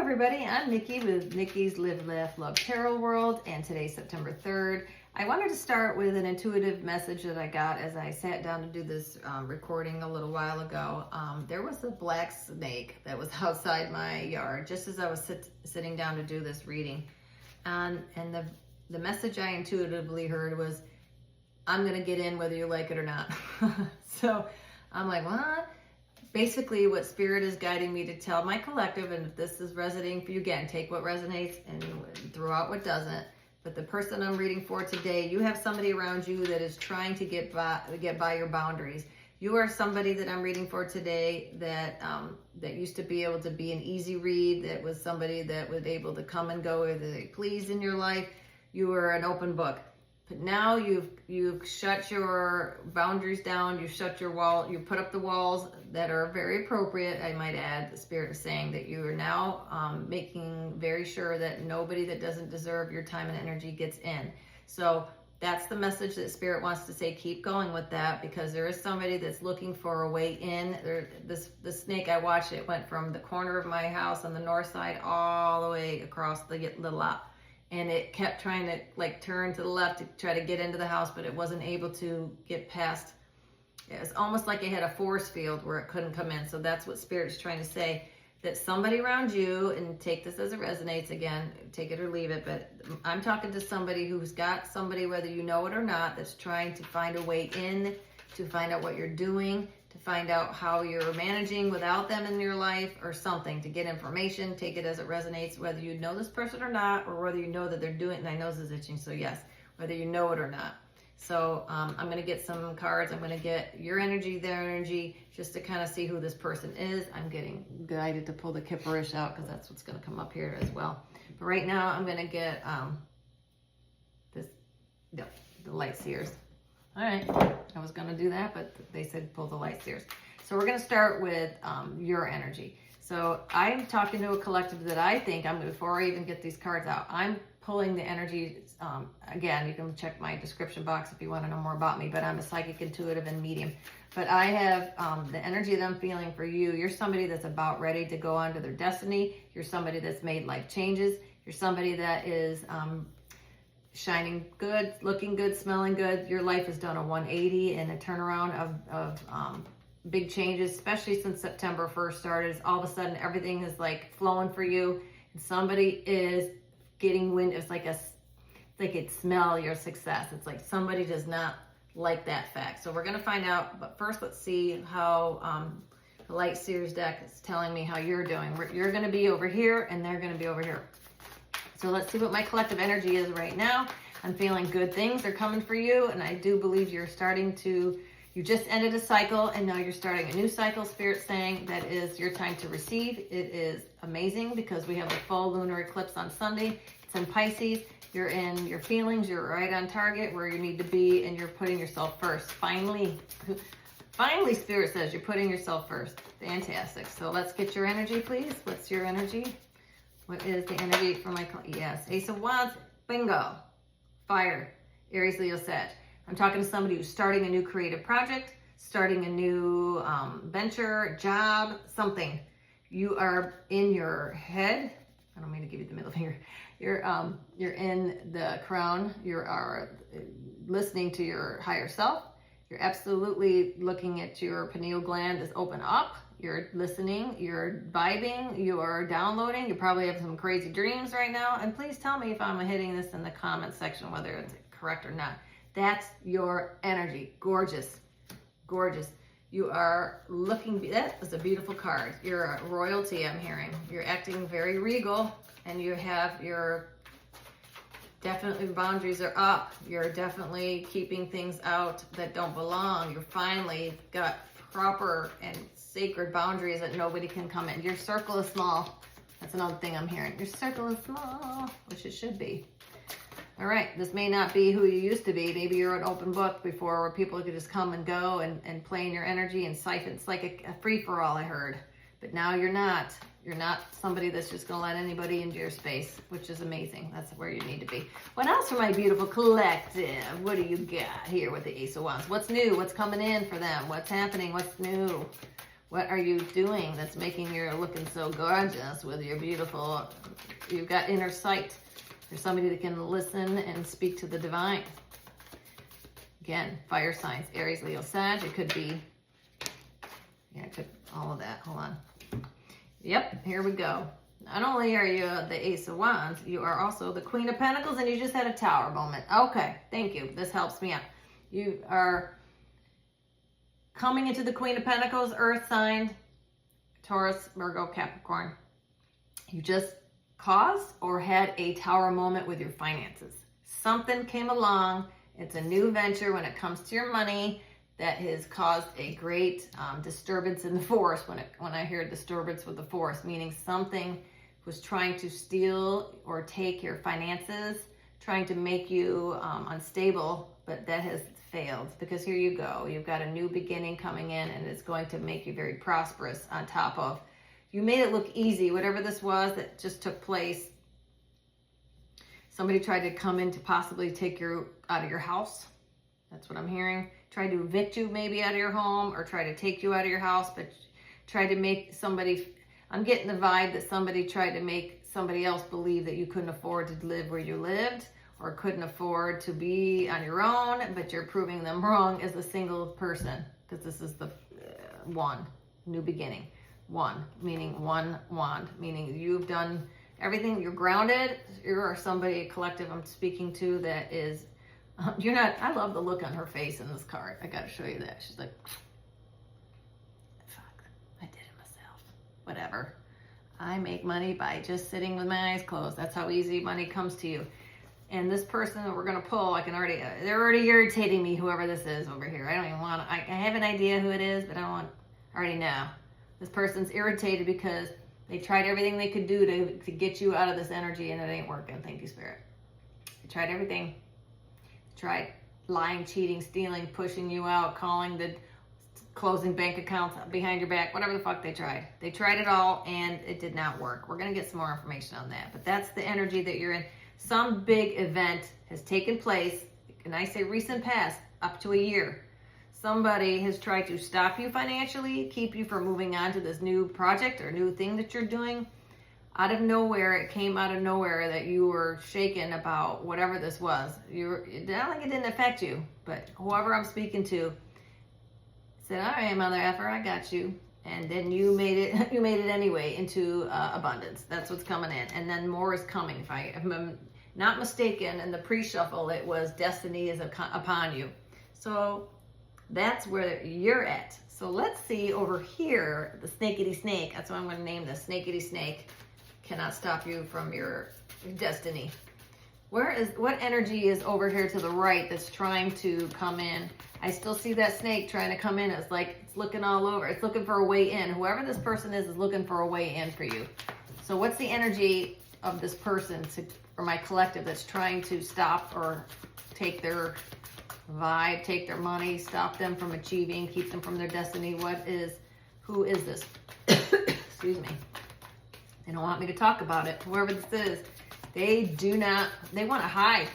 everybody, I'm Nikki with Nikki's Live, Laugh, Love Tarot World, and today's September 3rd. I wanted to start with an intuitive message that I got as I sat down to do this recording a little while ago. There was a black snake that was outside my yard just as I was sitting down to do this reading. And the message I intuitively heard was, I'm going to get in whether you like it or not. So I'm like, what? Basically, what Spirit is guiding me to tell my collective, and if this is resonating for you, again, take what resonates and throw out what doesn't. But the person I'm reading for today, you have somebody around you that is trying to get by your boundaries. You are somebody that I'm reading for today that used to be able to be an easy read, that was somebody that was able to come and go as they pleased in your life. You were an open book. But now you've shut your boundaries down, you've shut your wall, you put up the walls that are very appropriate, I might add. The Spirit is saying that you are now making very sure that nobody that doesn't deserve your time and energy gets in. So that's the message that Spirit wants to say. Keep going with that, because there is somebody that's looking for a way in. The snake, I watched it, went from the corner of my house on the north side all the way across the lot. And it kept trying to turn to the left to try to get into the house, but it wasn't able to get past. It was almost like it had a force field where it couldn't come in. So that's what Spirit's trying to say, that somebody around you, and take this as it resonates, again, take it or leave it, but I'm talking to somebody who's got somebody, whether you know it or not, that's trying to find a way in, to find out what you're doing, to find out how you're managing without them in your life or something, to get information. Take it as it resonates, whether you know this person or not, or whether you know that they're doing it. And my nose is itching, so yes, whether you know it or not. So I'm going to get some cards. I'm going to get your energy, their energy, just to kind of see who this person is. I'm getting guided to pull the Kipperish out because that's what's going to come up here as well. But right now I'm going to get the Light Seers. All right, I was going to do that, but they said pull the Light Seers. So we're going to start with your energy. So I'm talking to a collective that I think, before I even get these cards out, I'm pulling the energy. Again, you can check my description box if you want to know more about me, but I'm a psychic, intuitive, and medium. But I have the energy that I'm feeling for you. You're somebody that's about ready to go on to their destiny. You're somebody that's made life changes. You're somebody that is shining good, looking good, smelling good. Your life has done a 180 and a turnaround of big changes, especially since September 1st started. All of a sudden, everything is flowing for you. And somebody is getting wind. It's like they could smell your success. It's like somebody does not like that fact. So we're going to find out. But first, let's see how the Light Seers deck is telling me how you're doing. You're going to be over here, and they're going to be over here. So let's see what my collective energy is right now. I'm feeling good things are coming for you, and I do believe you just ended a cycle, and now you're starting a new cycle. Spirit saying that is your time to receive. It is amazing because we have a full lunar eclipse on Sunday. It's in Pisces. You're in your feelings. You're right on target where you need to be, and you're putting yourself first. Finally, Spirit says you're putting yourself first. Fantastic. So let's get your energy, please. What's your energy? What is the energy for my client? Yes, Ace of Wands, bingo. Fire, Aries, Leo, Sag. I'm talking to somebody who's starting a new creative project, starting a new venture, job, something. You are in your head. I don't mean to give you the middle finger. You're in the crown. You are listening to your higher self. You're absolutely looking at your pineal gland is open up. You're listening, you're vibing, you are downloading. You probably have some crazy dreams right now. And please tell me if I'm hitting this in the comment section, whether it's correct or not. That's your energy. Gorgeous. Gorgeous. You are looking, that was a beautiful card. You're royalty, I'm hearing. You're acting very regal, and you have your, definitely boundaries are up. You're definitely keeping things out that don't belong. You're finally got proper and sacred boundaries that nobody can come in. Your circle is small. That's another thing I'm hearing. Your circle is small, which it should be. All right, this may not be who you used to be. Maybe you're an open book before where people could just come and go and play in your energy and siphon. It's like a free-for-all, I heard. But now you're not. You're not somebody that's just going to let anybody into your space, which is amazing. That's where you need to be. What else for my beautiful collective? What do you got here with the Ace of Wands? What's new? What's coming in for them? What's happening? What's new? What are you doing that's making you looking so gorgeous with your beautiful, you've got inner sight. There's somebody that can listen and speak to the divine. Again, fire signs, Aries, Leo, Sag. It could be, yeah, it could, all of that. Hold on. Yep, here we go. Not only are you the Ace of Wands, you are also the Queen of Pentacles, and you just had a Tower moment. Okay, thank you. This helps me out. You are coming into the Queen of Pentacles, Earth sign, Taurus, Virgo, Capricorn. You just caused or had a Tower moment with your finances. Something came along. It's a new venture when it comes to your money that has caused a great disturbance in the force. When I hear disturbance with the force, meaning something was trying to steal or take your finances, trying to make you unstable, but that has failed, because here you go. You've got a new beginning coming in, and it's going to make you very prosperous on top of, you made it look easy. Whatever this was that just took place, somebody tried to come in to possibly take you out of your house. That's what I'm hearing. Tried to evict you maybe out of your home, or try to take you out of your house, but tried to make somebody, I'm getting the vibe that somebody tried to make somebody else believe that you couldn't afford to live where you lived, or couldn't afford to be on your own, but you're proving them wrong as a single person, because this is the one, new beginning. One, meaning one wand, meaning you've done everything, you're grounded. You are somebody, a collective I'm speaking to that is, you're not, I love the look on her face in this card. I gotta show you that. She's like, fuck, I did it myself. Whatever. I make money by just sitting with my eyes closed. That's how easy money comes to you. And this person that we're gonna pull, I can already, they're already irritating me, whoever this is over here. I don't even want to, I have an idea who it is, but I don't want, I already know. This person's irritated because they tried everything they could do to get you out of this energy, and it ain't working. Thank you, Spirit. They tried everything. Tried lying, cheating, stealing, pushing you out, calling the closing bank accounts behind your back, whatever the fuck they tried. They tried it all, and it did not work. We're going to get some more information on that, but that's the energy that you're in. Some big event has taken place, and I say recent past, up to a year. Somebody has tried to stop you financially, keep you from moving on to this new project or new thing that you're doing. Out of nowhere, it came out of nowhere that you were shaken about whatever this was. I don't think it didn't affect you, but whoever I'm speaking to said, all right, mother effer, I got you. And then you made it anyway into abundance. That's what's coming in. And then more is coming. If I'm not mistaken, in the pre-shuffle, it was destiny is upon you. So that's where you're at. So let's see over here, the snakety snake. That's what I'm going to name this, snakety snake. Cannot stop you from your destiny. What energy is over here to the right that's trying to come in? I still see that snake trying to come in. It's like it's looking all over. It's looking for a way in. Whoever this person is looking for a way in for you. So what's the energy of this person or my collective that's trying to stop or take their vibe, take their money, stop them from achieving, keep them from their destiny? Who is this? Excuse me. They don't want me to talk about it. Whoever this is, they want to hide.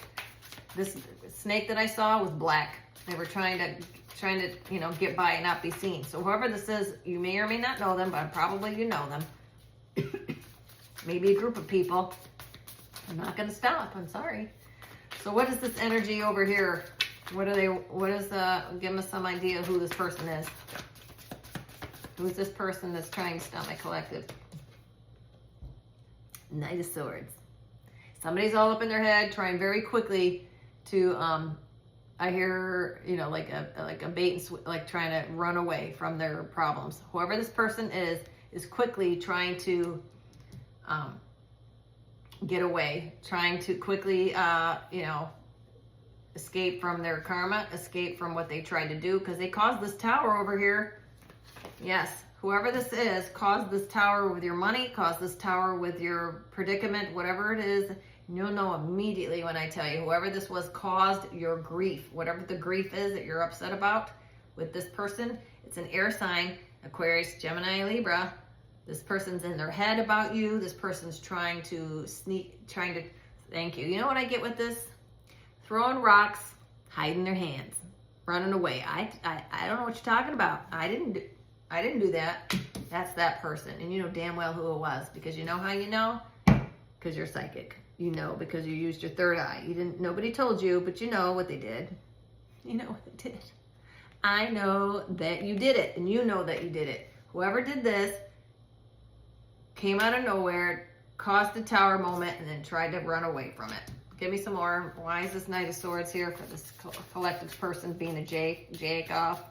This snake that I saw was black. They were trying to, get by and not be seen. So whoever this is, you may or may not know them, but probably you know them. Maybe a group of people. I'm not going to stop. I'm sorry. So what is this energy over here? Give us some idea who this person is. Who's this person that's trying to stop my collective? Knight of Swords. Somebody's all up in their head, trying very quickly to, I hear, like a bait and switch, like trying to run away from their problems. Whoever this person is quickly trying to get away, trying to quickly, escape from their karma, escape from what they tried to do, because they caused this tower over here. Yes. Whoever this is caused this tower with your money, caused this tower with your predicament, whatever it is. You'll know immediately when I tell you. Whoever this was caused your grief. Whatever the grief is that you're upset about with this person. It's an air sign, Aquarius, Gemini, Libra. This person's in their head about you. This person's trying to thank you. You know what I get with this? Throwing rocks, hiding their hands, running away. I don't know what you're talking about. I didn't do I didn't do that. That's that person. And you know damn well who it was, because you know how you know? Because you're psychic. You know, because you used your third eye. Nobody told you, but you know what they did. You know what they did. I know that you did it, and you know that you did it. Whoever did this came out of nowhere, caused the tower moment, and then tried to run away from it. Give me some more. Why is this Knight of Swords here for this collective person being a jake off?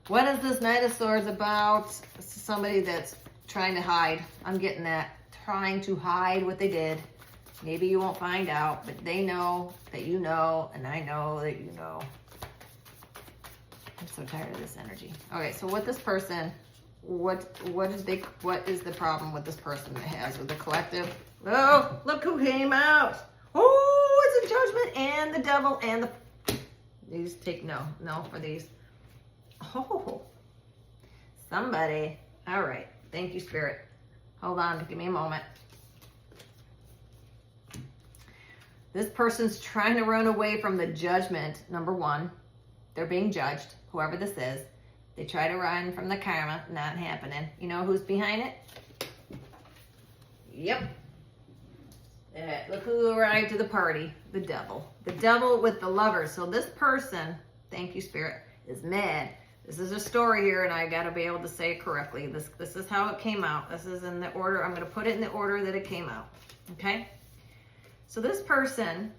What is this Knight of Swords about? This is somebody that's trying to hide. I'm getting that. Trying to hide what they did. Maybe you won't find out, but they know that you know, and I know that you know. I'm so tired of this energy. Okay, so what this person, what is the problem with this person that has with the collective? Oh, look who came out. Oh, it's a Judgment and the Devil and the... These take no for these. Oh, somebody. All right. Thank you, Spirit. Hold on. Give me a moment. This person's trying to run away from the judgment. Number one, they're being judged, whoever this is. They try to run from the karma. Not happening. You know who's behind it? Yep. Look who arrived to the party. The Devil. The Devil with the Lovers. So this person, thank you, Spirit, is mad. This is a story here, and I got to be able to say it correctly. This is how it came out. This is in the order. I'm going to put it in the order that it came out. Okay? So this person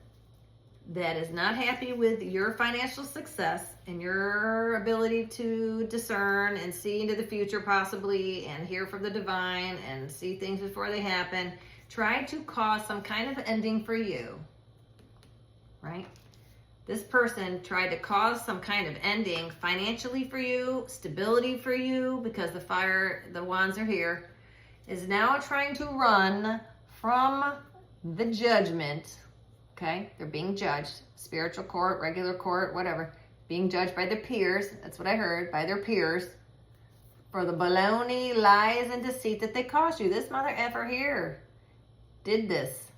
that is not happy with your financial success and your ability to discern and see into the future possibly and hear from the divine and see things before they happen, tried to cause some kind of ending for you, right? This person tried to cause some kind of ending financially for you, stability for you, because the wands are here, is now trying to run from the judgment. Okay, they're being judged, spiritual court, regular court, whatever, being judged by their peers. That's what I heard, by their peers, for the baloney, lies, and deceit that they caused you. This mother effer here did this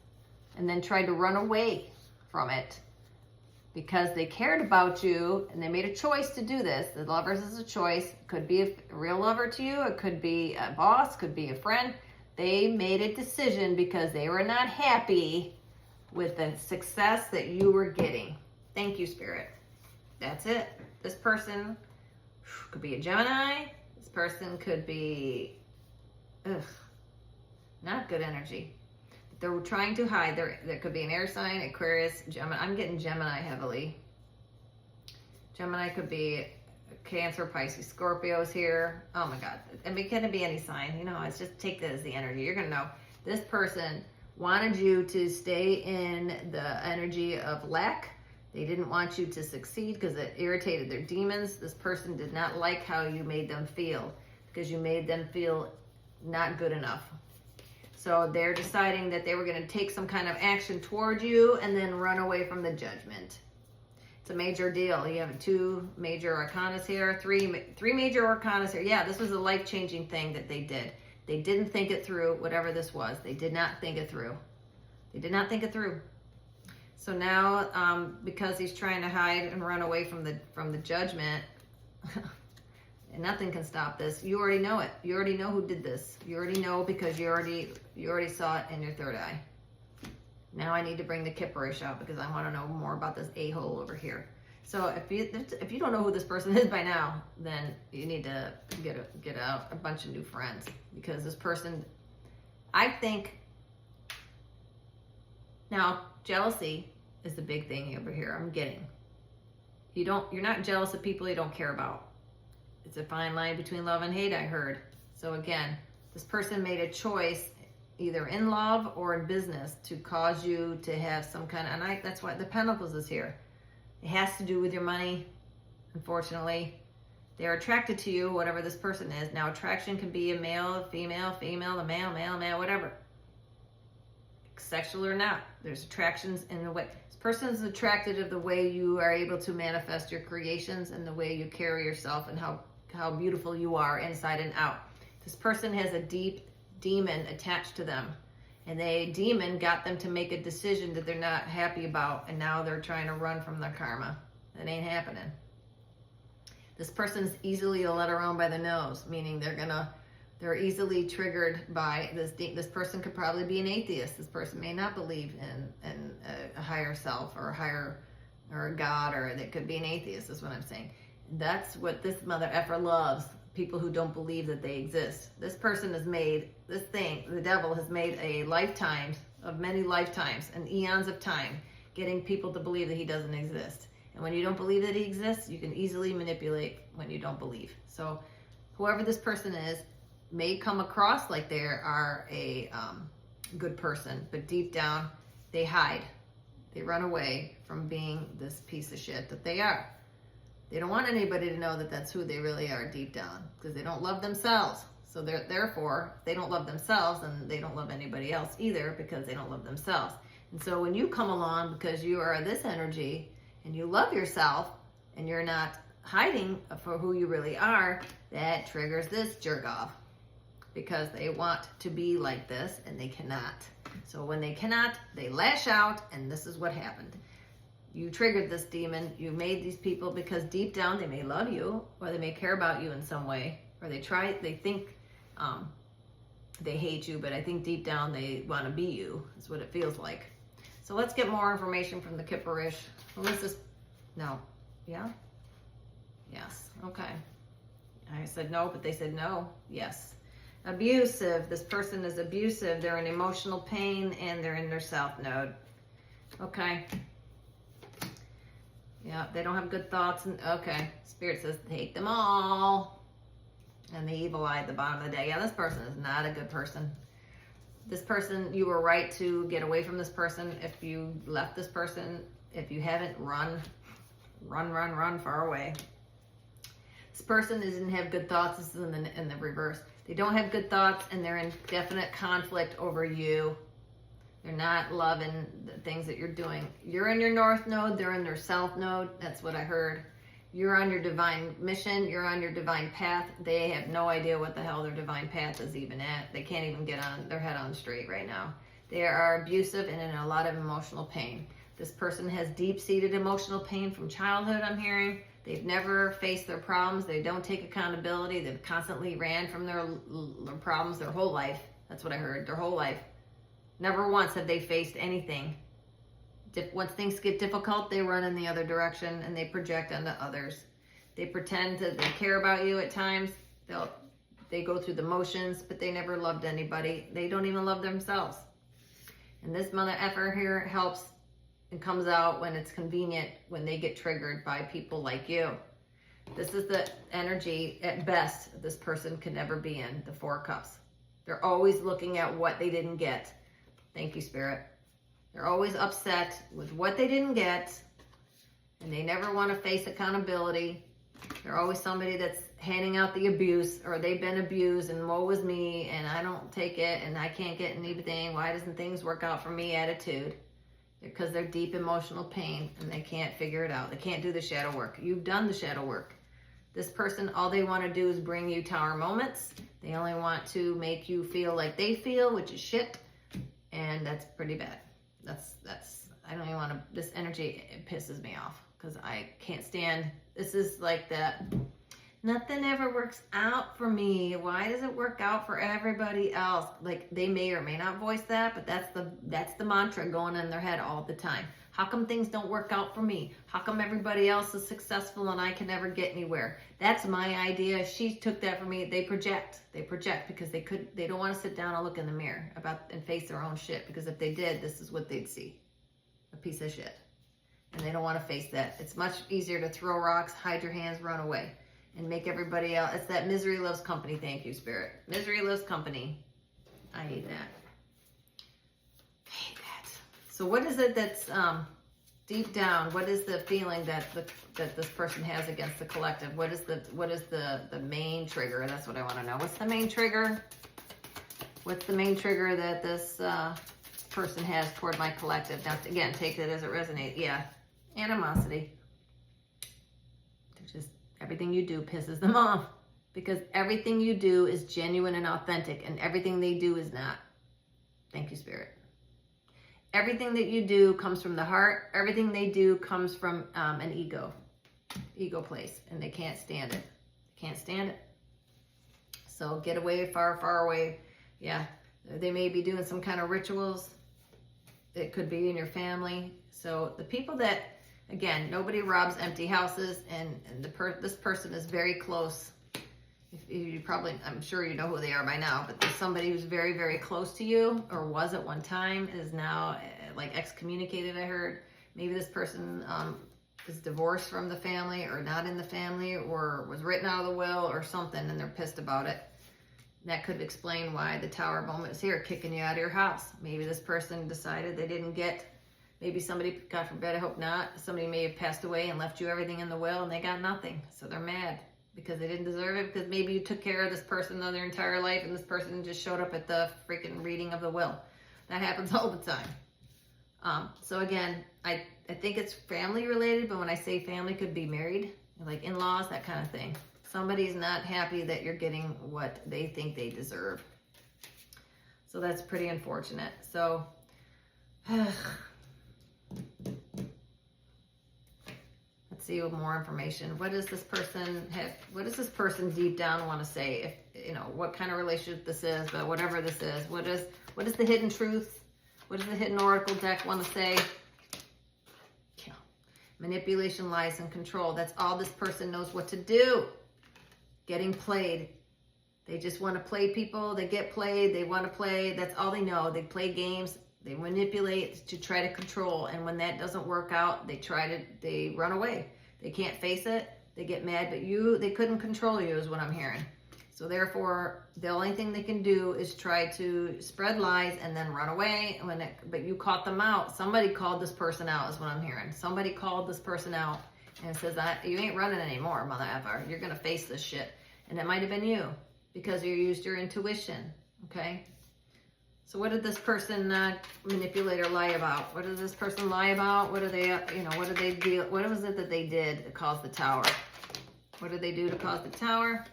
and then tried to run away from it because they cared about you and they made a choice to do this. The Lovers is a choice. It could be a real lover to you. It could be a boss, could be a friend. They made a decision because they were not happy with the success that you were getting. Thank you, Spirit. That's it. This person could be a Gemini. This person could be, not good energy. They're trying to hide. There could be an air sign, Aquarius, Gemini. I'm getting Gemini heavily. Gemini could be Cancer, Pisces, Scorpios here. Oh my God. I mean, it can be any sign. You know, it's just take that as the energy. You're going to know. This person wanted you to stay in the energy of lack. They didn't want you to succeed because it irritated their demons. This person did not like how you made them feel because you made them feel not good enough. So they're deciding that they were going to take some kind of action toward you and then run away from the judgment. It's a major deal. You have 2 major arcanas here, 3 major arcanas here. Yeah, this was a life-changing thing that they did. They didn't think it through, whatever this was. They did not think it through. They did not think it through. So now, because he's trying to hide and run away from the judgment, and nothing can stop this. You already know it. You already know who did this. You already know because you already saw it in your third eye. Now I need to bring the Kipperish out because I want to know more about this a-hole over here. So if you don't know who this person is by now, then you need to get out a bunch of new friends, because this person, I think, now jealousy is the big thing over here. I'm getting. You're not jealous of people you don't care about. It's a fine line between love and hate, I heard. So again, this person made a choice either in love or in business to cause you to have some kind of, and that's why the Pentacles is here. It has to do with your money, unfortunately. They're attracted to you, whatever this person is. Now, attraction can be a male, a female, the male, whatever. Sexual or not. There's attractions in the way. This person is attracted of the way you are able to manifest your creations and the way you carry yourself and how beautiful you are inside and out. This person has a deep demon attached to them. And the demon got them to make a decision that they're not happy about, and now they're trying to run from their karma. That ain't happening. This person's easily led around by the nose, meaning they're easily triggered by this. This person could probably be an atheist. This person may not believe in a higher self or a God, or they could be an atheist, is what I'm saying. That's what this mother effer loves, people who don't believe that they exist. This person has made this thing, the devil has made many lifetimes and eons of time, getting people to believe that he doesn't exist. And when you don't believe that he exists, you can easily manipulate when you don't believe. So whoever this person is may come across like they are a good person, but deep down they hide. They run away from being this piece of shit that they are. They don't want anybody to know that that's who they really are deep down, because they don't love themselves. So therefore, they don't love themselves, and they don't love anybody else either, because they don't love themselves. And so when you come along because you are this energy and you love yourself and you're not hiding for who you really are, that triggers this jerk off, because they want to be like this and they cannot. So when they cannot, they lash out, and this is what happened. You triggered this demon. You made these people, because deep down they may love you, or they may care about you in some way, or they think they hate you, but I think deep down they want to be you, is what it feels like. So let's get more information from the Kipperish. No. Yeah? Yes. Okay. I said no, but they said no. Yes. Abusive. This person is abusive. They're in emotional pain, and they're in their south node. Okay. Yeah, they don't have good thoughts. Okay. Spirit says take them all. And the evil eye at the bottom of the day. Yeah, this person is not a good person. This person, you were right to get away from this person. If you left this person, if you haven't, run far away. This person doesn't have good thoughts. This is in the reverse. They don't have good thoughts, and they're in definite conflict over you. They're not loving the things that you're doing. You're in your north node. They're in their south node. That's what I heard. You're on your divine mission. You're on your divine path. They have no idea what the hell their divine path is even at. They can't even get on their head on straight right now. They are abusive and in a lot of emotional pain. This person has deep-seated emotional pain from childhood, I'm hearing. They've never faced their problems. They don't take accountability. They've constantly ran from their problems their whole life. That's what I heard, their whole life. Never once have they faced anything. Once things get difficult, they run in the other direction, and they project onto others. They pretend that they care about you at times. They go through the motions, but they never loved anybody. They don't even love themselves. And this mother effer here helps and comes out when it's convenient, when they get triggered by people like you. This is the energy, at best, this person can never be in, the Four of Cups. They're always looking at what they didn't get. Thank you, Spirit. They're always upset with what they didn't get, and they never want to face accountability. They're always somebody that's handing out the abuse, or they've been abused, and woe is me, and I don't take it, and I can't get anything. Why doesn't things work out for me attitude? Because they're deep emotional pain, and they can't figure it out. They can't do the shadow work. You've done the shadow work. This person, all they want to do is bring you tower moments. They only want to make you feel like they feel, which is shit, and that's pretty bad. I don't even want to, this energy, it pisses me off, because I can't stand, this is like that, nothing ever works out for me. Why does it work out for everybody else? Like, they may or may not voice that, but that's the mantra going in their head all the time. How come things don't work out for me? How come everybody else is successful and I can never get anywhere? That's my idea. She took that from me. They project because they don't want to sit down and look in the mirror and face their own shit, because if they did, this is what they'd see. A piece of shit. And they don't want to face that. It's much easier to throw rocks, hide your hands, run away, and make everybody else. It's that misery loves company. Thank you, Spirit. Misery loves company. I hate that. So what is it that's deep down? What is the feeling that this person has against the collective? What is the main trigger? That's what I want to know. What's the main trigger? What's the main trigger that this person has toward my collective? Now, again, take it as it resonates. Yeah, animosity. Just everything you do pisses them off, because everything you do is genuine and authentic, and everything they do is not. Thank you, Spirit. Everything that you do comes from the heart. Everything they do comes from an ego. ego place, and they can't stand it. Can't stand it. So get away, far, far away. Yeah, they may be doing some kind of rituals. It could be in your family. So the people that, again, nobody robs empty houses, and this person is very close. You probably, I'm sure you know who they are by now, but there's somebody who's very, very close to you, or was at one time, is now like excommunicated, I heard. Maybe this person is divorced from the family, or not in the family, or was written out of the will or something, and they're pissed about it. That could explain why the Tower moment is here, kicking you out of your house. Maybe this person decided they didn't get, maybe somebody, God forbid, I hope not, somebody may have passed away and left you everything in the will and they got nothing. So they're mad because they didn't deserve it, because maybe you took care of this person their entire life and this person just showed up at the freaking reading of the will. That happens all the time. So again, I think it's family related, but when I say family, could be married, like in-laws, that kind of thing. Somebody's not happy that you're getting what they think they deserve. So that's pretty unfortunate. So, let's see more information. What does this person have? What does this person deep down want to say? If you know what kind of relationship this is, but whatever this is, what is the hidden truth? What does the hidden oracle deck want to say? Yeah. Manipulation, lies, and control. That's all this person knows what to do. Getting played. They just want to play people. They get played. They want to play. That's all they know. They play games. They manipulate to try to control. And when that doesn't work out, they run away. They can't face it. They get mad. But they couldn't control you is what I'm hearing. So therefore, the only thing they can do is try to spread lies and then run away. But you caught them out. Somebody called this person out is what I'm hearing. Somebody called this person out and says, you ain't running anymore, mother effer. You're going to face this shit. And it might have been you because you used your intuition, okay? So what did this person manipulator lie about? What did this person lie about? What do they, what did they do? What was it that they did to cause the tower? What did they do to cause the tower?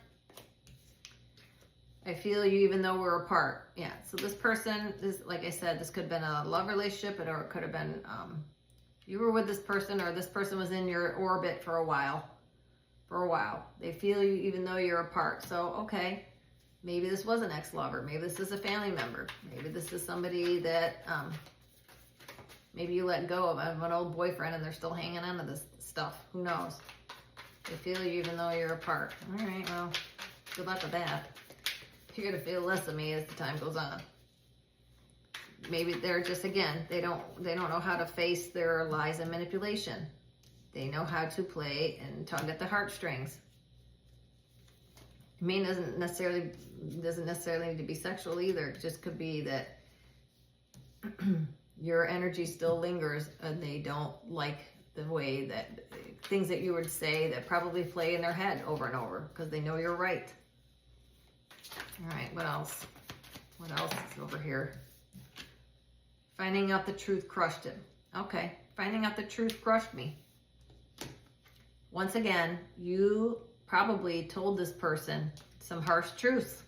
I feel you even though we're apart. Yeah, so this person, like I said, this could have been a love relationship, or it could have been you were with this person, or this person was in your orbit for a while. They feel you even though you're apart. So, okay, maybe this was an ex-lover. Maybe this is a family member. Maybe this is somebody that maybe you let go of an old boyfriend and they're still hanging on to this stuff. Who knows? They feel you even though you're apart. All right, well, good luck with that. You're going to feel less of me as the time goes on. Maybe they're just, again, they don't know how to face their lies and manipulation. They know how to play and tug at the heartstrings. I mean, doesn't necessarily need to be sexual either. It just could be that your energy still lingers and they don't like the way that things that you would say that probably play in their head over and over because they know you're right. All right, what else? What else is over here? Finding out the truth crushed him. Okay, finding out the truth crushed me. Once again, you probably told this person some harsh truths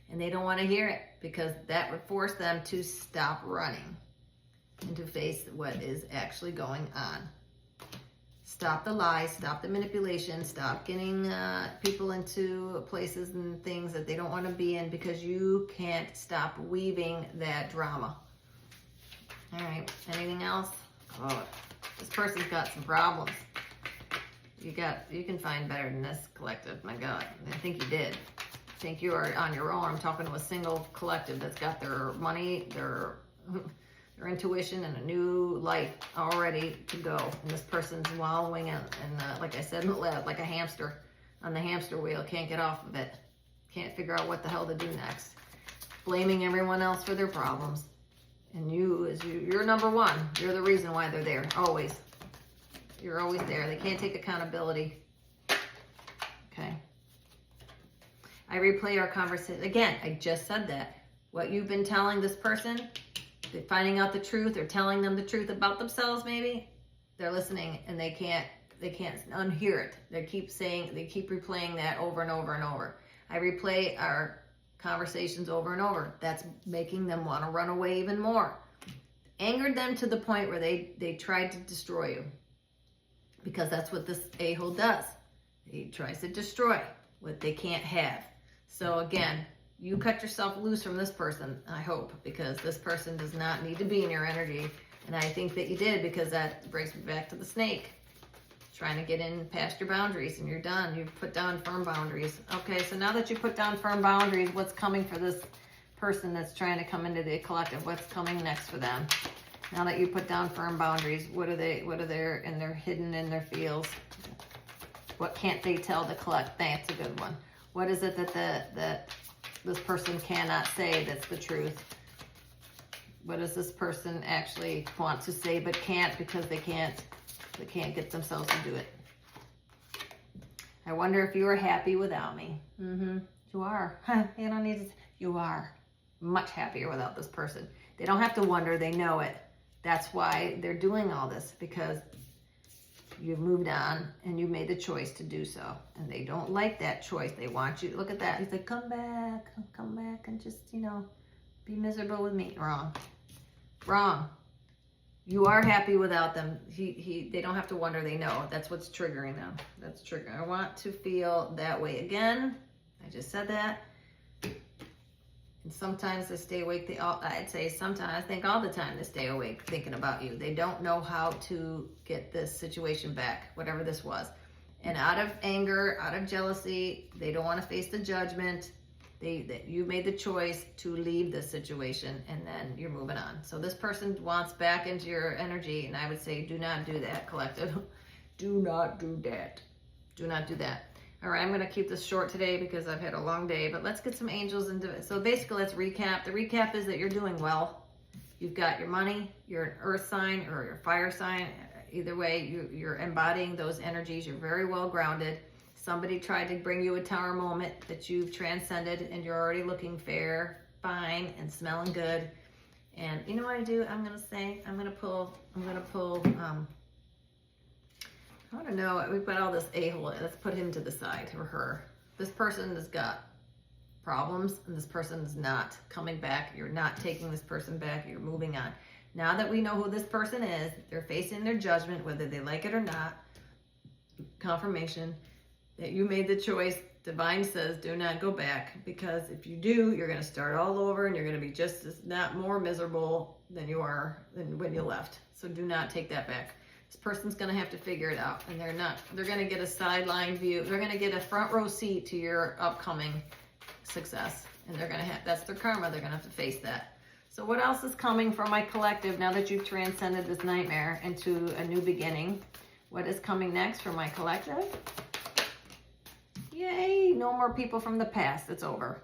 and they don't want to hear it because that would force them to stop running and to face what is actually going on. Stop the lies, stop the manipulation, stop getting people into places and things that they don't want to be in because you can't stop weaving that drama. All right, anything else? Oh, this person's got some problems. You can find better than this, collective. My God, I think you did. I think you are on your own. I'm talking to a single collective that's got their money, their intuition, and a new life all ready to go. And this person's wallowing in like I said, in the lab, like a hamster on the hamster wheel. Can't get off of it. Can't figure out what the hell to do next. Blaming everyone else for their problems. And you're number one. You're the reason why they're there. Always. You're always there. They can't take accountability. Okay. I replay our conversation. Again, I just said that. What you've been telling this person, they're finding out the truth or telling them the truth about themselves maybe, they're listening and they can't unhear it. They keep replaying that over and over and over. I replay our conversations over and over. That's making them want to run away even more. Angered them to the point where they tried to destroy you. because that's what this a-hole does. He tries to destroy what they can't have. So again, you cut yourself loose from this person, I hope, because this person does not need to be in your energy. And I think that you did, because that brings me back to the snake. Trying to get in past your boundaries, and you're done. You've put down firm boundaries. Okay, so now that you put down firm boundaries, what's coming for this person that's trying to come into the collective? What's coming next for them? Now that you put down firm boundaries, what are they, and they're hidden in their fields? What can't they tell the collect? That's a good one. What is it that this person cannot say that's the truth? What does this person actually want to say but can't, because they can't get themselves to do it? I wonder if you are happy without me. You are. You don't need to. You are much happier without this person. They don't have to wonder. They know it. That's why they're doing all this, because you've moved on and you made the choice to do so. And they don't like that choice. They want you. Look at that. He's like, come back and just, be miserable with me. Wrong. You are happy without them. They don't have to wonder. They know. That's what's triggering them. That's triggering. I want to feel that way again. I just said that. And sometimes they stay awake. I'd say sometimes, I think all the time, they stay awake thinking about you. They don't know how to get this situation back, whatever this was. And out of anger, out of jealousy, they don't want to face the judgment. That you made the choice to leave this situation, and then you're moving on. So this person wants back into your energy, and I would say do not do that, collective. Do not do that. Do not do that. All right, I'm going to keep this short today because I've had a long day, but let's get some angels into it. So basically, let's recap. The recap is that you're doing well. You've got your money, you're an earth sign or your fire sign. Either way, you're embodying those energies. You're very well grounded. Somebody tried to bring you a tower moment that you've transcended, and you're already looking fair, fine, and smelling good. And you know what I do? I'm going to pull, I want to know, we've got all this a-hole. Let's put him to the side, or her. This person has got problems, and this person is not coming back. You're not taking this person back. You're moving on. Now that we know who this person is, they're facing their judgment, whether they like it or not. Confirmation that you made the choice. Divine says do not go back, because if you do, you're going to start all over, and you're going to be just as not more miserable than you are than when you left. So do not take that back. This person's going to have to figure it out, and they're going to get a sideline view. They're going to get a front row seat to your upcoming success, and that's their karma. They're going to have to face that. So what else is coming from my collective now that you've transcended this nightmare into a new beginning? What is coming next for my collective? Yay, no more people from the past. It's over.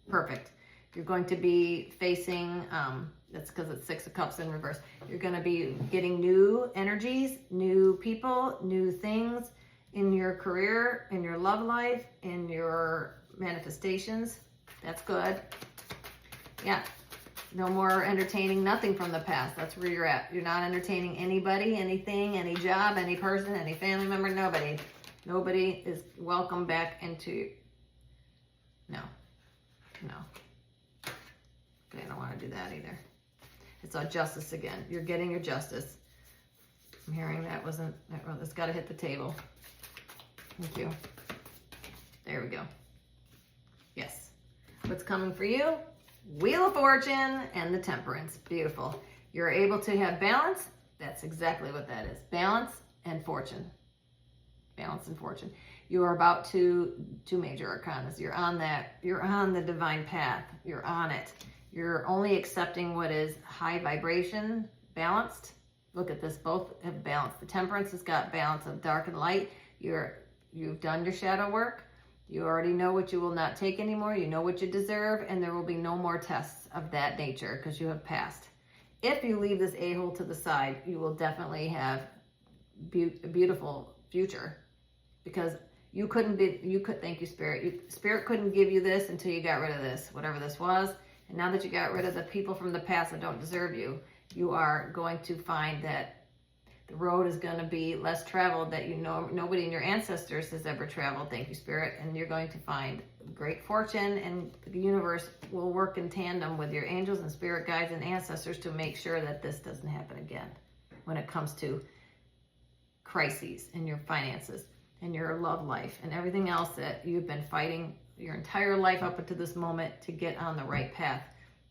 Perfect. You're going to be facing, that's because it's 6 of Cups in reverse. You're going to be getting new energies, new people, new things in your career, in your love life, in your manifestations. That's good. Yeah. No more entertaining nothing from the past. That's where you're at. You're not entertaining anybody, anything, any job, any person, any family member, nobody. Nobody is welcome back into, no. Okay, I don't want to do that either. It's on justice again. You're getting your justice. I'm hearing that wasn't, well, it's got to hit the table. Thank you. There we go. Yes. What's coming for you? Wheel of Fortune and the Temperance. Beautiful. You're able to have balance. That's exactly what that is. Balance and fortune. Balance and fortune. You are about to major arcanas. You're on that. You're on the divine path. You're on it. You're only accepting what is high vibration, balanced. Look at this. Both have balance. The Temperance has got balance of dark and light. You've done your shadow work. You already know what you will not take anymore. You know what you deserve, and there will be no more tests of that nature because you have passed. If you leave this a-hole to the side, you will definitely have a beautiful future, because thank you, Spirit. Spirit couldn't give you this until you got rid of this, whatever this was. And now that you got rid of the people from the past that don't deserve you, you are going to find that the road is going to be less traveled, that nobody in your ancestors has ever traveled. Thank you, Spirit. And you're going to find great fortune, and the universe will work in tandem with your angels and spirit guides and ancestors to make sure that this doesn't happen again when it comes to crises in your finances and your love life and everything else that you've been fighting your entire life up until this moment to get on the right path.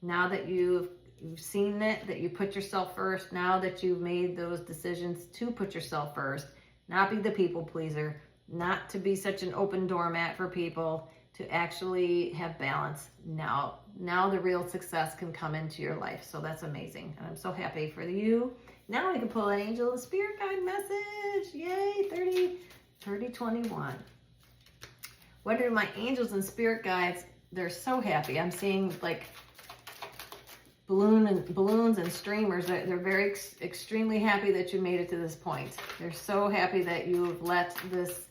Now that you've seen it, that you put yourself first, now that you've made those decisions to put yourself first, not be the people pleaser, not to be such an open doormat for people, to actually have balance. Now the real success can come into your life. So that's amazing. And I'm so happy for you. Now I can pull an angel and spirit guide message. Yay, 3021. What are my angels and spirit guides? They're so happy. I'm seeing like balloons and streamers. They're very extremely happy that you made it to this point. They're so happy that you've let this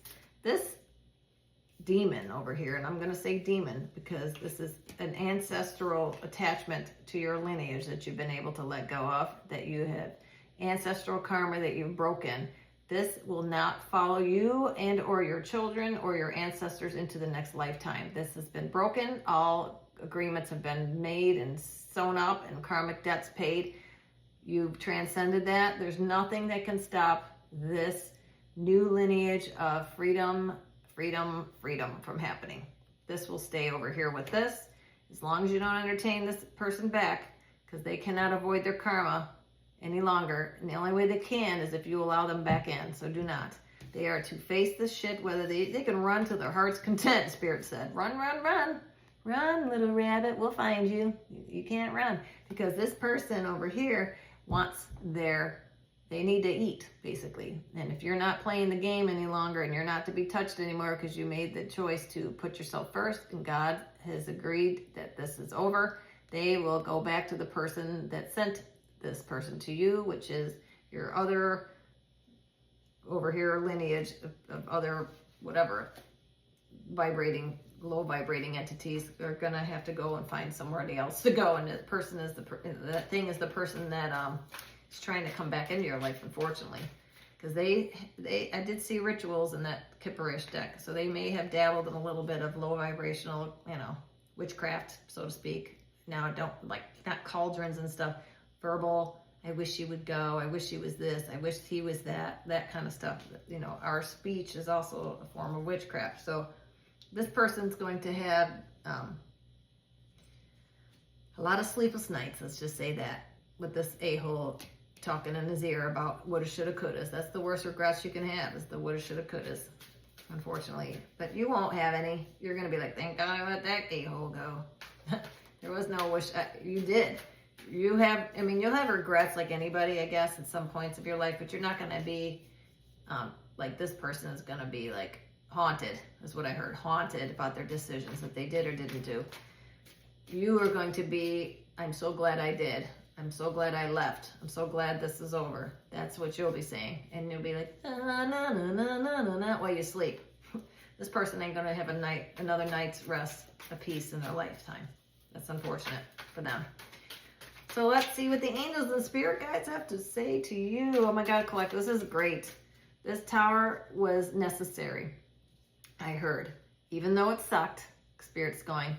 demon over here, and I'm going to say demon because this is an ancestral attachment to your lineage that you've been able to let go of, that you have ancestral karma that you've broken. This will not follow you and or your children or your ancestors into the next lifetime. This has been broken. All agreements have been made and sewn up and karmic debts paid. You've transcended that. There's nothing that can stop this new lineage of freedom from happening. This will stay over here with this as long as you don't entertain this person back, because they cannot avoid their karma any longer, and the only way they can is if you allow them back in. So do not. They are to face this shit, whether they can run to their heart's content. Spirit said, run, little rabbit, we'll find you. You can't run, because this person over here wants they need to eat, basically. And if you're not playing the game any longer and you're not to be touched anymore because you made the choice to put yourself first and God has agreed that this is over, they will go back to the person that sent this person to you, which is your other over here lineage of other whatever low vibrating entities are gonna have to go and find somebody else to go. And that person is that thing is the person that is trying to come back into your life, unfortunately, because I did see rituals in that Kipperish deck, so they may have dabbled in a little bit of low vibrational, witchcraft, so to speak. Now, I don't like, not cauldrons and stuff, verbal. I wish he would go. I wish he was this. I wish he was that kind of stuff. Our speech is also a form of witchcraft. So this person's going to have a lot of sleepless nights. Let's just say that, with this a-hole talking in his ear about woulda, shoulda, couldas. That's the worst regrets you can have, is the woulda, shoulda, couldas, unfortunately. But you won't have any. You're going to be like, thank God I let that a-hole go. There was no wish. You did. You'll have regrets like anybody, I guess, at some points of your life, but you're not going to be like this person is going to be like haunted, is what I heard. Haunted about their decisions that they did or didn't do. You are going to be, I'm so glad I did. I'm so glad I left. I'm so glad this is over. That's what you'll be saying. And you'll be like, while you sleep. This person ain't going to have another night's rest, a peace in their lifetime. That's unfortunate for them. So let's see what the angels and spirit guides have to say to you. Oh my God, Collective, this is great. This tower was necessary, I heard. Even though it sucked, Spirit's going,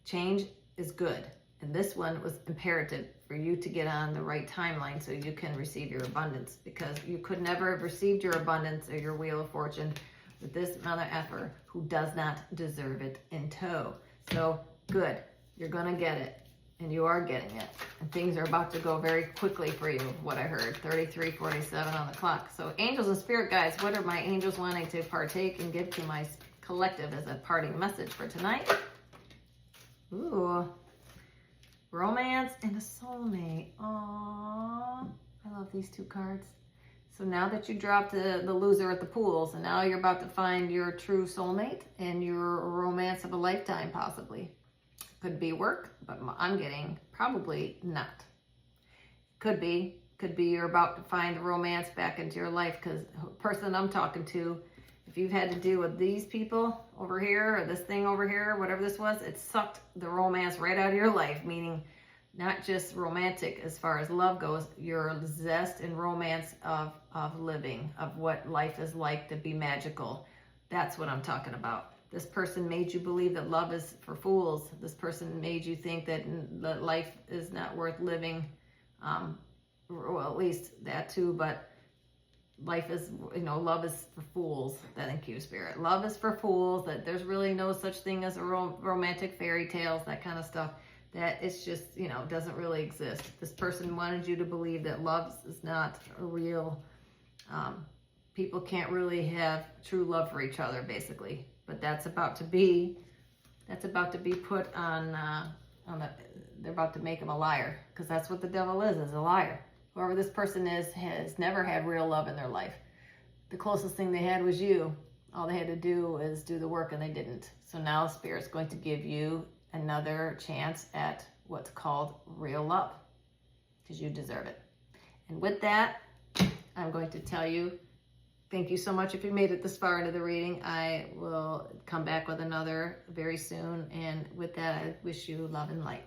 change is good. And this one was imperative for you to get on the right timeline so you can receive your abundance, because you could never have received your abundance or your wheel of fortune with this mother effer who does not deserve it in tow. So good, you're gonna get it, and you are getting it. And things are about to go very quickly for you, what I heard, 33:47 on the clock. So angels and spirit guides, what are my angels wanting to partake and give to my collective as a parting message for tonight? Ooh. Romance and a soulmate. Aww. I love these two cards. So now that you dropped the loser at the pools, and now you're about to find your true soulmate and your romance of a lifetime, possibly. Could be work, but I'm getting probably not. Could be you're about to find the romance back into your life, because the person I'm talking to, if you've had to deal with these people over here or this thing over here, whatever this was, it sucked the romance right out of your life, meaning not just romantic as far as love goes, your zest and romance of living, of what life is like to be magical. That's what I'm talking about. This person made you believe that love is for fools. This person made you think that life is not worth living. Well, at least that too, but life is, love is for fools. Thank you, Spirit. Love is for fools, that there's really no such thing as a romantic fairy tales, that kind of stuff. That it's just, doesn't really exist. This person wanted you to believe that love is not a real, people can't really have true love for each other, basically. But that's about to be put on they're about to make him a liar, because that's what the devil is a liar. Whoever this person is has never had real love in their life. The closest thing they had was you. All they had to do is do the work, and they didn't. So now Spirit's going to give you another chance at what's called real love, because you deserve it. And with that, I'm going to tell you, thank you so much if you made it this far into the reading. I will come back with another very soon. And with that, I wish you love and light.